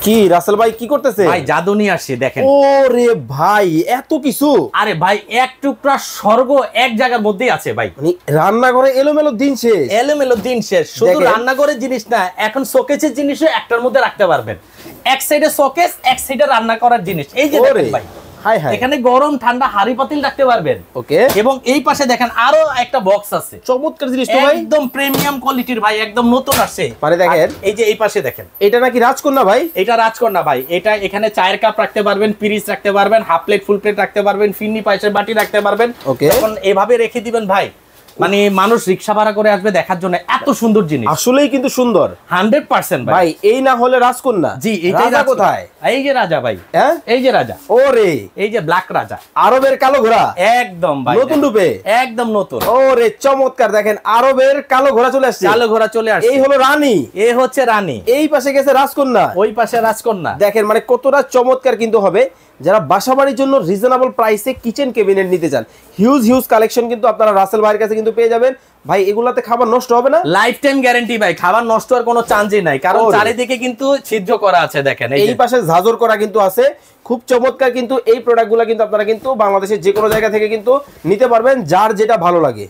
কি রাসেল ভাই কি করতেছে? ভাই জাদু নিয়ে আসছে দেখেন। ওরে ভাই এত কিছু! আরে ভাই এক টুকরা স্বর্গ এক জায়গার মধ্যেই আছে ভাই। মানে রান্নাঘরে এলোমেলো দিন শেষ। এলোমেলো দিন শেষ। শুধু রান্নাঘরের জিনিস না, এখন শোকেসের জিনিসও একটার মধ্যে রাখতে পারবেন। এক সাইডে শোকেস, এক সাইডে রান্না করার জিনিস। এই যে দেখেন ভাই, এখানে গরম ঠান্ডা হাড়ি পাতিল রাখতে পারবেন। ওকে। এবং এই পাশে দেখেন আরো একটা বক্স আছে। চমৎকার জিনিস তো ভাই, একদম প্রিমিয়াম কোয়ালিটির ভাই, একদম নতুন আসছে। মানে দেখেন এই যে এই পাশে দেখেন, এটা নাকি রাজকন্যা ভাই? এটা রাজকন্যা ভাই। এটা এখানে চায়ের কাপ রাখতে পারবেন, পিরিচ রাখতে পারবেন, হাফ প্লেট ফুল প্লেট রাখতে পারবেন, ফিরনি পায়েসের বাটি রাখতে পারবেন। ওকে। এখন এভাবে রেখে দিবেন ভাই, মানে মানুষ রিকশা ভাড়া করে আসবে দেখার জন্য। এত সুন্দর জিনিস, আসলেই কিন্তু সুন্দর 100% ভাই। এই না হলে রাজকন্যা। জি, এইটাই রাজা কোথায়? এই যে রাজা ভাই, হ্যাঁ এই যে রাজা। ওরে, এই যে ব্ল্যাক রাজা, আরবের কালো ঘোড়া। একদম ভাই নতুন রূপে, একদম নতুন। ওরে চমৎকার! দেখেন আরবের কালো ঘোড়া চলে আসছে। কালো ঘোড়া চলে আসছে। এই হলো রানী, এ হচ্ছে রানী। এই পাশে গেছে রাজকন্যা, ওই পাশে রাজকন্যা। দেখেন মানে কতটা চমৎকার কিন্তু হবে। যারা বাসাবাড়ির জন্য রিজনেবল প্রাইসে কিচেন ক্যাবিনেট নিতে চান, হিউজ হিউজ কালেকশন কিন্তু আপনারা রাসেল ভাইয়ের কাছে কিন্তু পেয়ে যাবেন। ভাই এগুলাতে খাবার নষ্ট হবে না? লাইফ টাইম গ্যারান্টি ভাই, খাবার নষ্ট হওয়ার কোনো চান্সই নাই, কারণ চারিদিকে কিন্তু ছিদ্র করা আছে দেখেন। এই পাশে ঝাঁঝর করা কিন্তু আছে, খুব চমৎকার। কিন্তু এই প্রোডাক্টগুলো কিন্তু আপনারা কিন্তু বাংলাদেশের যে কোনো জায়গা থেকে কিন্তু নিতে পারবেন, যার যেটা ভালো লাগে।